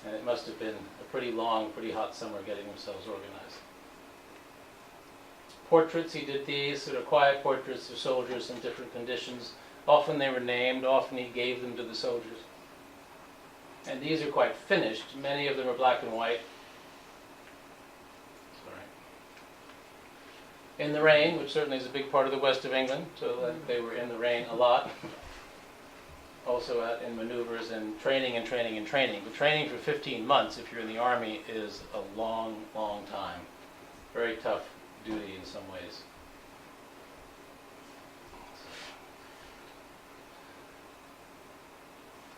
And it must have been a pretty long, pretty hot summer getting themselves organized. Portraits, he did these, sort of quiet portraits of soldiers in different conditions. Often they were named, often he gave them to the soldiers. And these are quite finished. Many of them are black and white. Sorry. In the rain, which certainly is a big part of the west of England, so they were in the rain a lot. Also out in maneuvers and training and training and training. But training for 15 months, if you're in the Army, is a long, long time. Very tough duty in some ways.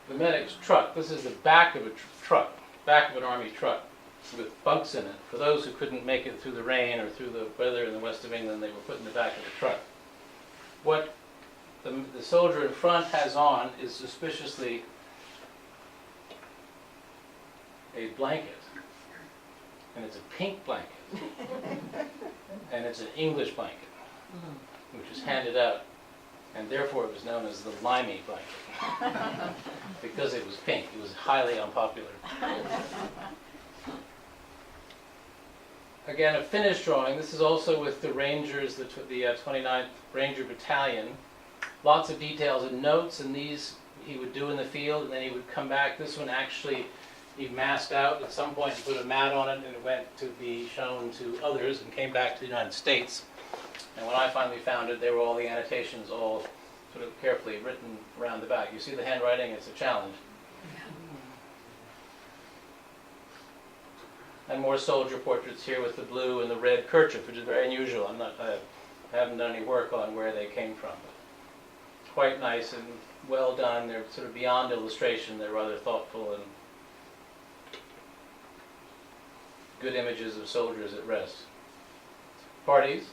The medic's truck. This is the back of a truck, back of an Army truck with bunks in it. For those who couldn't make it through the rain or through the weather in the west of England, they were put in the back of the truck. What the soldier in front has on is suspiciously a blanket, and it's a pink blanket. And it's an English blanket, which was handed out, and therefore it was known as the limey blanket, because it was pink. It was highly unpopular. Again, a finished drawing. This is also with the Rangers, the 29th Ranger Battalion. Lots of details and notes, and these he would do in the field, and then he would come back. This one actually he masked out at some point and put a mat on it, and it went to be shown to others and came back to the United States. And when I finally found it, there were all the annotations all sort of carefully written around the back. You see the handwriting? It's a challenge. And more soldier portraits here with the blue and the red kerchief, which is very unusual. I haven't done any work on where they came from. But quite nice and well done. They're sort of beyond illustration. They're rather thoughtful and good images of soldiers at rest. Parties.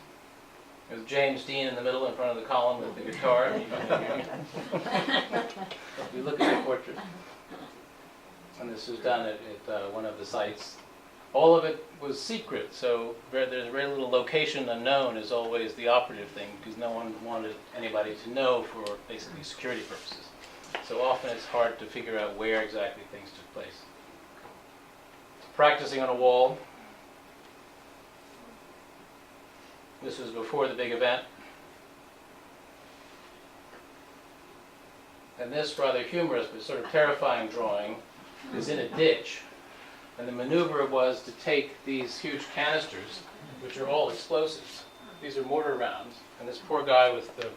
There's James Dean in the middle in front of the column with the guitar. You look at the portrait. And this was done at one of the sites. All of it was secret, so there's very little location unknown is always the operative thing, because no one wanted anybody to know for basically security purposes. So often it's hard to figure out where exactly things took place. Practicing on a wall. This was before the big event. And this rather humorous but sort of terrifying drawing is in a ditch. And the maneuver was to take these huge canisters, which are all explosives. These are mortar rounds. And this poor guy with the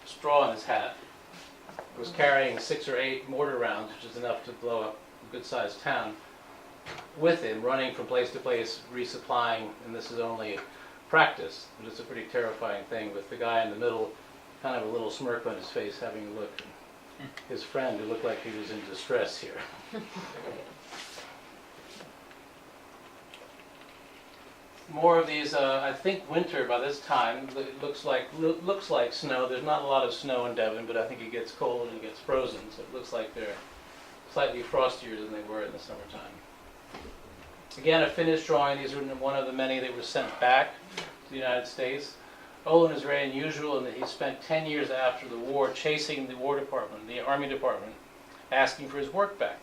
straw in his hat was carrying 6 or 8 mortar rounds, which is enough to blow up a good-sized town, with him, running from place to place, resupplying, and this is only practice. But it's a pretty terrifying thing with the guy in the middle, kind of a little smirk on his face, having a look at his friend who looked like he was in distress here. More of these, I think winter by this time. It looks like snow. There's not a lot of snow in Devon, but I think it gets cold and it gets frozen, so it looks like they're slightly frostier than they were in the summertime. Again, a finished drawing. These are one of the many that were sent back to the United States. Olin is very unusual in that he spent 10 years after the war chasing the War Department, the Army Department, asking for his work back,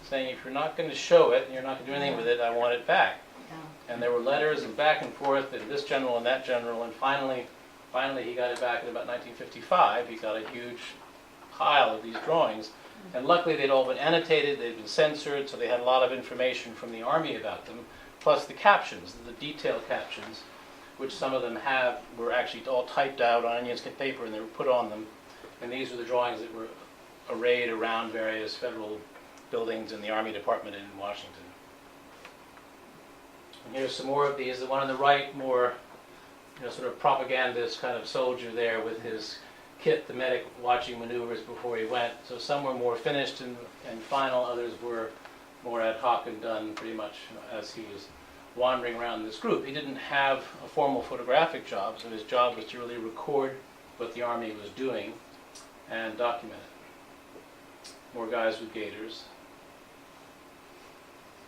saying, if you're not going to show it and you're not going to do anything with it, I want it back. And there were letters and back and forth, and this general and that general, and finally he got it back in about 1955. He got a huge pile of these drawings, and luckily they'd all been annotated, they'd been censored, so they had a lot of information from the Army about them, plus the captions, the detailed captions, which some of them were actually all typed out on onionskin paper, and they were put on them. And these were the drawings that were arrayed around various federal buildings in the Army Department in Washington. And here's some more of these. The one on the right, more sort of propagandist kind of soldier there with his kit, the medic watching maneuvers before he went. So some were more finished and final, others were more ad hoc and done pretty much as he was wandering around this group. He didn't have a formal photographic job, so his job was to really record what the Army was doing and document it. More guys with gaiters.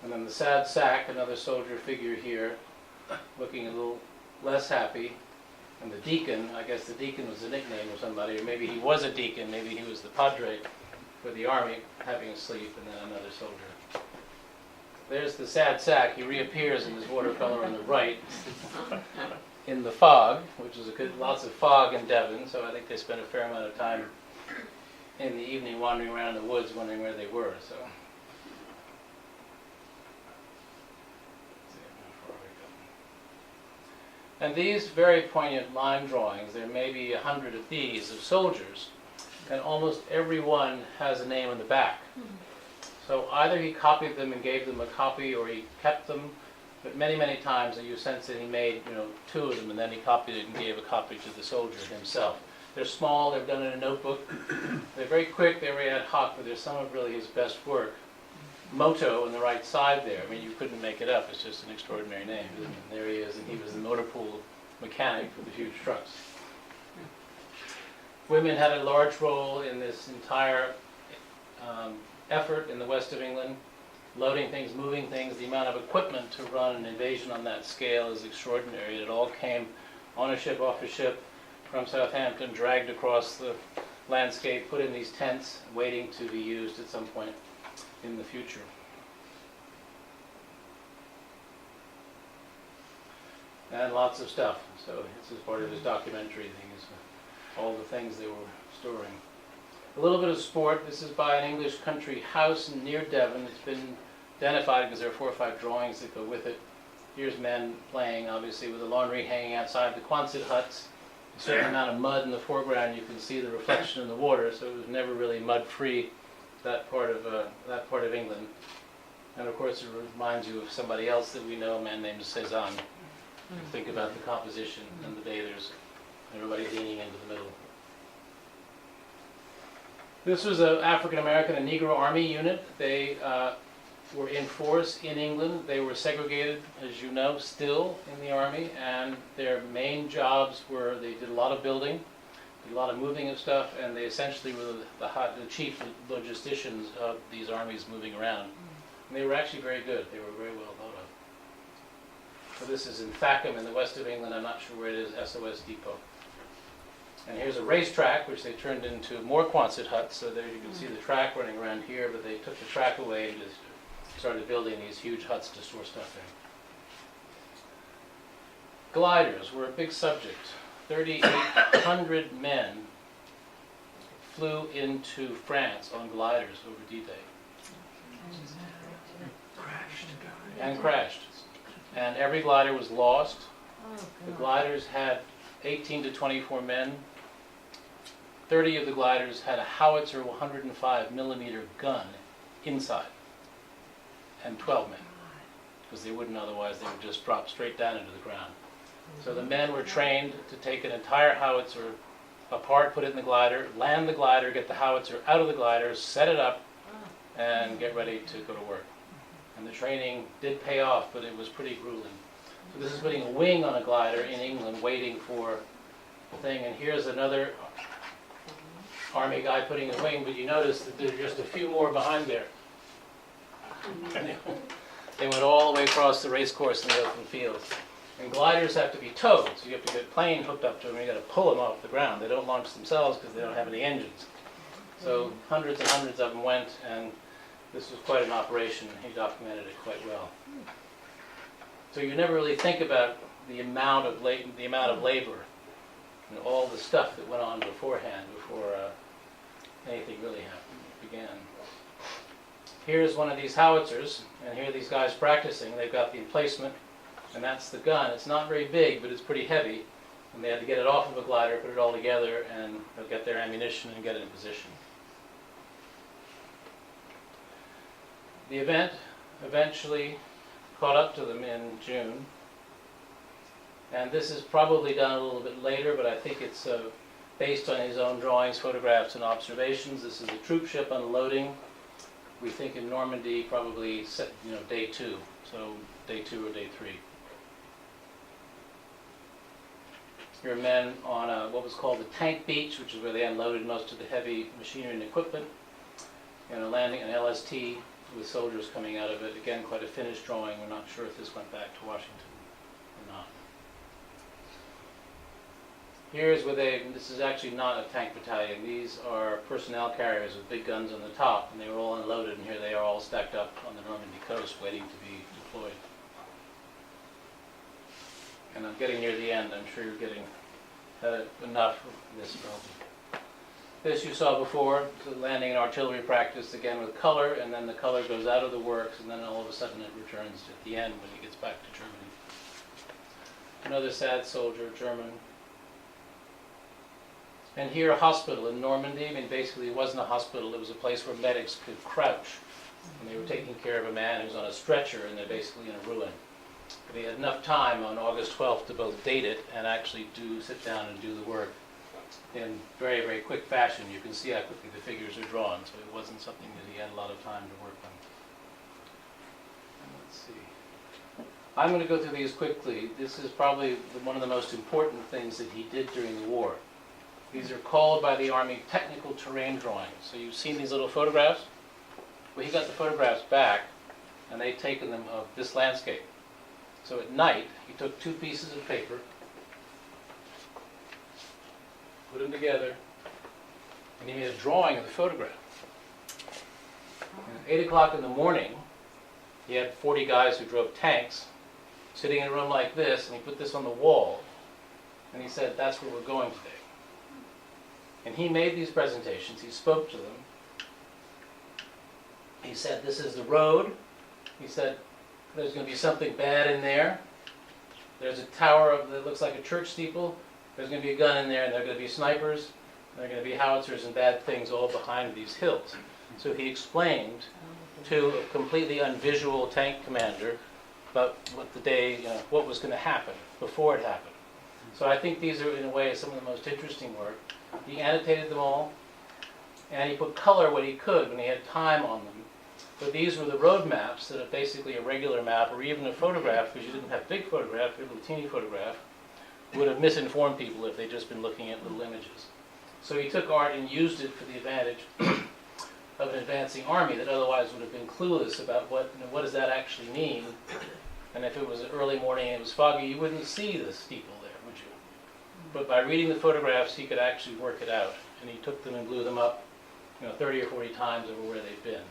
And then the sad sack, another soldier figure here, looking a little less happy. And the deacon, I guess the deacon was a nickname of somebody, or maybe he was a deacon, maybe he was the padre for the Army, having a sleep, and then another soldier. There's the sad sack. He reappears in his watercolor on the right in the fog, which is lots of fog in Devon, so I think they spent a fair amount of time in the evening wandering around in the woods wondering where they were. So. And these very poignant line drawings, there may be 100 of these, of soldiers, and almost every one has a name on the back. So either he copied them and gave them a copy, or he kept them, but many, many times you sense that he made 2 of them, and then he copied it and gave a copy to the soldier himself. They're small, they're done in a notebook, they're very quick, they're very ad hoc, but they're some of really his best work. Moto on the right side there, I mean, you couldn't make it up, it's just an extraordinary name. And there he is, and he was the motor pool mechanic for the huge trucks. Women had a large role in this entire effort in the west of England, loading things, moving things. The amount of equipment to run an invasion on that scale is extraordinary. It all came on a ship, off a ship, from Southampton, dragged across the landscape, put in these tents, waiting to be used at some point in the future. And lots of stuff. So this is part of his documentary thing, is all the things they were storing. A little bit of sport. This is by an English country house near Devon. It's been identified because there are 4 or 5 drawings that go with it. Here's men playing, obviously, with the laundry hanging outside the Quonset huts. A certain amount of mud in the foreground. You can see the reflection in the water, so it was never really mud-free, that part of England. And of course, it reminds you of somebody else that we know, a man named Cezanne. You think about the composition and the bathers, everybody leaning into the middle. This was an African-American, a Negro Army unit. They were in force in England. They were segregated, as you know, still in the Army, and their main jobs were they did a lot of building, did a lot of moving of stuff, and they essentially were the chief logisticians of these armies moving around. And they were actually very good. They were very well thought of. So this is in Thackham in the west of England. I'm not sure where it is, SOS Depot. And here's a racetrack, which they turned into more Quonset huts. So there you can see the track running around here, but they took the track away and just started building these huge huts to store stuff in. Gliders were a big subject. 3,800 men flew into France on gliders over D-Day. And crashed. And every glider was lost. The gliders had 18 to 24 men. 30 of the gliders had a howitzer 105 millimeter gun inside. And 12 men. Because they wouldn't otherwise, they would just drop straight down into the ground. So the men were trained to take an entire howitzer apart, put it in the glider, land the glider, get the howitzer out of the glider, set it up, and get ready to go to work. And the training did pay off, but it was pretty grueling. So this is putting a wing on a glider in England, waiting for the thing. And here's another Army guy putting a wing, but you notice that there are just a few more behind there. And they went all the way across the race course in the open fields. And gliders have to be towed, so you have to get a plane hooked up to them, and you've got to pull them off the ground. They don't launch themselves because they don't have any engines. So hundreds and hundreds of them went, and this was quite an operation. He documented it quite well. So you never really think about the amount of labor and all the stuff that went on beforehand, before anything really began. Here's one of these howitzers, and here are these guys practicing. They've got the emplacement, and that's the gun. It's not very big, but it's pretty heavy. And they had to get it off of a glider, put it all together, and they'll get their ammunition and get it in position. The event eventually caught up to them in June. And this is probably done a little bit later, but I think it's based on his own drawings, photographs, and observations. This is a troop ship unloading. We think in Normandy, probably day 2, so day 2 or day 3. Here are men on what was called the tank beach, which is where they unloaded most of the heavy machinery and equipment, and a landing, an LST with soldiers coming out of it. Again, quite a finished drawing. We're not sure if this went back to Washington or not. Here's where this is actually not a tank battalion. These are personnel carriers with big guns on the top, and they were all unloaded, and here they are all stacked up on the Normandy coast waiting to be deployed. And I'm getting near the end. I'm sure you're getting enough of this film. This you saw before, the landing and artillery practice, again with color, and then the color goes out of the works, and then all of a sudden it returns at the end when he gets back to Germany. Another sad soldier, German. And here a hospital in Normandy. I mean, basically it wasn't a hospital, it was a place where medics could crouch. And they were taking care of a man who's on a stretcher, and they're basically in a ruin. But they had enough time on August 12th to both date it and actually sit down and do the work in very, very quick fashion. You can see how quickly the figures are drawn, so it wasn't something that he had a lot of time to work on. And let's see. I'm going to go through these quickly. This is probably one of the most important things that he did during the war. These are called by the Army technical terrain drawings. So you've seen these little photographs? Well, he got the photographs back, and they'd taken them of this landscape. So at night, he took 2 pieces of paper, put them together, and he made a drawing of the photograph. And at 8 o'clock in the morning, he had 40 guys who drove tanks sitting in a room like this, and he put this on the wall, and he said, "That's where we're going today." And he made these presentations, he spoke to them. He said, "This is the road." He said, "There's going to be something bad in there. There's a tower that looks like a church steeple. There's going to be a gun in there, and there are going to be snipers. And there are going to be howitzers and bad things all behind these hills." So he explained to a completely unvisual tank commander about what was going to happen before it happened. So I think these are, in a way, some of the most interesting work. He annotated them all, and he put color when he could, when he had time on them. But these were the road maps that are basically a regular map, or even a photograph, because you didn't have big photograph, you had a little teeny photograph, would have misinformed people if they'd just been looking at little images. So he took art and used it for the advantage of an advancing army that otherwise would have been clueless about what does that actually mean. And if it was early morning and it was foggy, you wouldn't see the steeple there, would you? But by reading the photographs, he could actually work it out. And he took them and blew them up, 30 or 40 times over where they've been.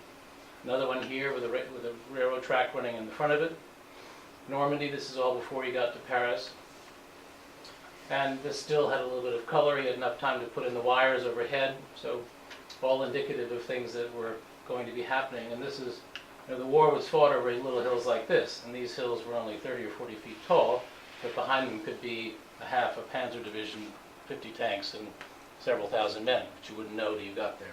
Another one here with a railroad track running in the front of it. Normandy, this is all before he got to Paris. And this still had a little bit of color. He had enough time to put in the wires overhead, so all indicative of things that were going to be happening. And this is, the war was fought over little hills like this, and these hills were only 30 or 40 feet tall, but behind them could be a half a panzer division, 50 tanks, and several thousand men, which you wouldn't know till you got there.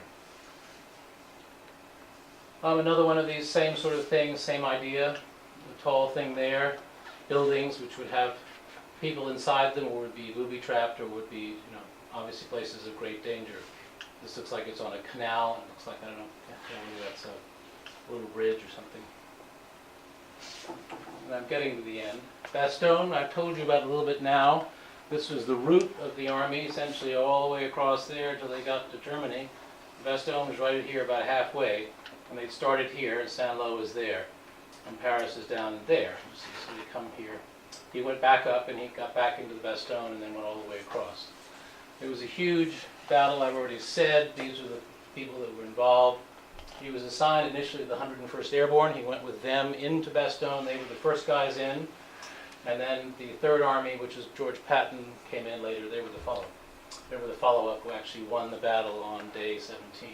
Another one of these same sort of things, same idea, the tall thing there, buildings which would have people inside them, or would be booby-trapped, or would be, obviously places of great danger. This looks like it's on a canal. It looks like, I don't know, maybe that's a little bridge or something. And I'm getting to the end. Bastogne, I've told you about a little bit now. This was the route of the army, essentially all the way across there until they got to Germany. Bastogne was right here about halfway, and they started here, and Saint-Lô was there, and Paris is down there. So they come here. He went back up, and he got back into the Bastogne, and then went all the way across. It was a huge battle, I've already said. These were the people that were involved. He was assigned initially to the 101st Airborne. He went with them into Bastogne. They were the first guys in. And then the 3rd Army, which was George Patton, came in later. They were the follow-up. They were the follow-up who actually won the battle on day 17.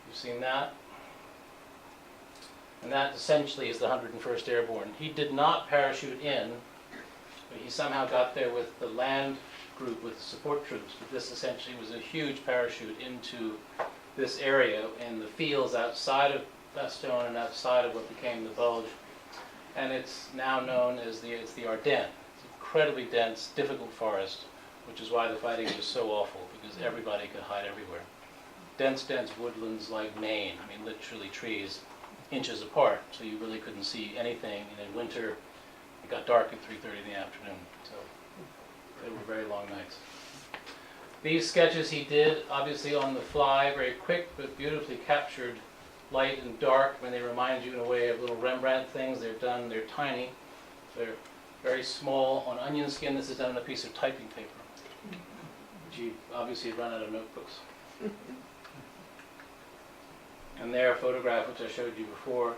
You've seen that? And that essentially is the 101st Airborne. He did not parachute in, but he somehow got there with the land group with support troops. But this essentially was a huge parachute into this area in the fields outside of Bastogne and outside of what became the Bulge. And it's now known as the Ardennes. It's an incredibly dense, difficult forest, which is why the fighting was so awful, because everybody could hide everywhere. Dense woodlands like Maine. I mean, literally trees inches apart, so you really couldn't see anything. And in winter, it got dark at 3:30 in the afternoon, so they were very long nights. These sketches he did, obviously on the fly, very quick, but beautifully captured light and dark. When they remind you in a way of little Rembrandt things, they're tiny. They're very small on onion skin. This is done on a piece of typing paper, which he obviously had run out of notebooks. And their photograph, which I showed you before,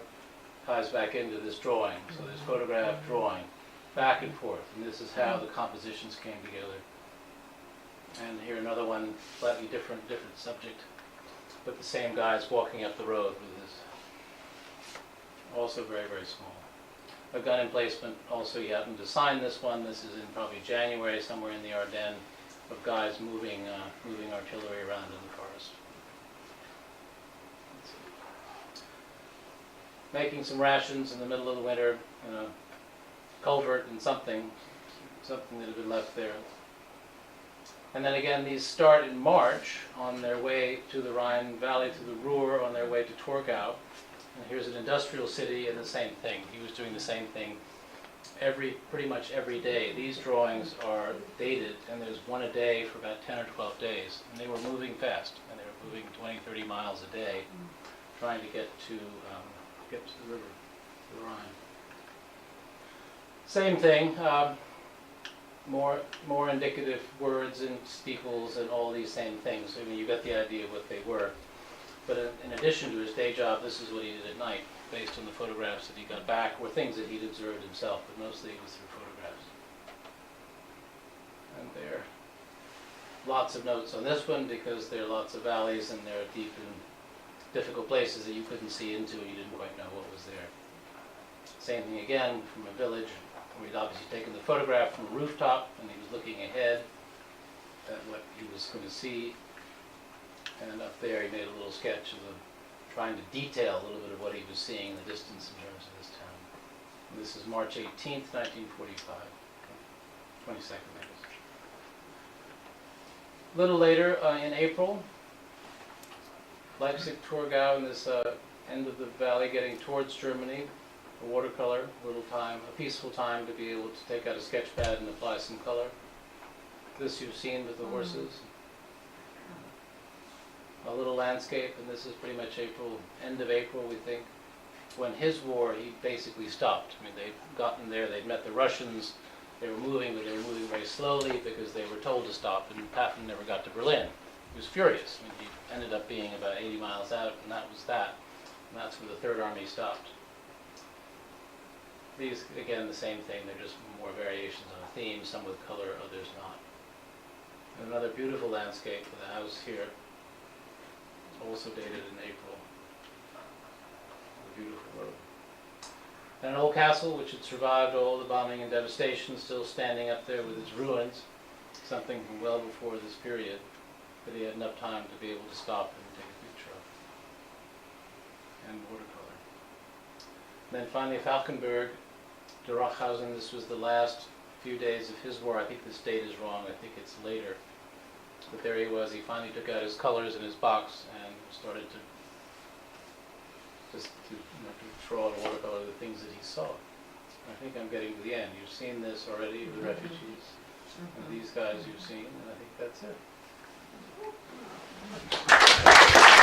ties back into this drawing. So there's photograph, drawing, back and forth. And this is how the compositions came together. And here another one, slightly different subject, but the same guys walking up the road with this. Also very, very small. A gun emplacement, also he happened to sign this one. This is in probably January, somewhere in the Ardennes, of guys moving artillery around in the forest. Making some rations in the middle of the winter in a culvert and something that had been left there. And then again, these start in March on their way to the Rhine Valley, to the Ruhr, on their way to Torgau. And here's an industrial city, and the same thing. He was doing the same thing pretty much every day. These drawings are dated, and there's one a day for about 10 or 12 days. And they were moving fast, and they were moving 20, 30 miles a day, trying to get to the river, the Rhine. Same thing. More indicative words and steeples and all these same things. I mean, you get the idea of what they were. But in addition to his day job, this is what he did at night, based on the photographs that he got back, or things that he'd observed himself, but mostly it was through photographs. And there are lots of notes on this one, because there are lots of valleys and there are deep and difficult places that you couldn't see into and you didn't quite know what was there. Same thing again from a village. He'd obviously taken the photograph from a rooftop, and he was looking ahead at what he was going to see. And up there he made a little sketch of the trying to detail a little bit of what he was seeing in the distance in terms of this town. And this is March 18th, 1945, 22nd, I guess. A little later, in April, Leipzig, Torgau, in this end of the valley getting towards Germany, a watercolor, a little time, a peaceful time to be able to take out a sketch pad and apply some color. This you've seen with the horses. A little landscape, and this is pretty much April, end of April, we think. When his war, he basically stopped. I mean, they'd gotten there, they'd met the Russians, they were moving, but they were moving very slowly because they were told to stop, and Patton never got to Berlin. He was furious. I mean, he ended up being about 80 miles out, and that was that. And that's where the Third Army stopped. These, again, the same thing. They're just more variations on a theme, some with color, others not. And another beautiful landscape with a house here, also dated in April. A beautiful road. And an old castle which had survived all the bombing and devastation, still standing up there with its ruins, something from well before this period, that he had enough time to be able to stop and take a picture of. And watercolor. And then finally Falkenberg, Durachhausen. This was the last few days of his war. I think this date is wrong, I think it's later. But there he was, he finally took out his colors in his box and started to draw in watercolor the things that he saw. I think I'm getting to the end. You've seen this already, the refugees, and these guys you've seen, and I think that's it.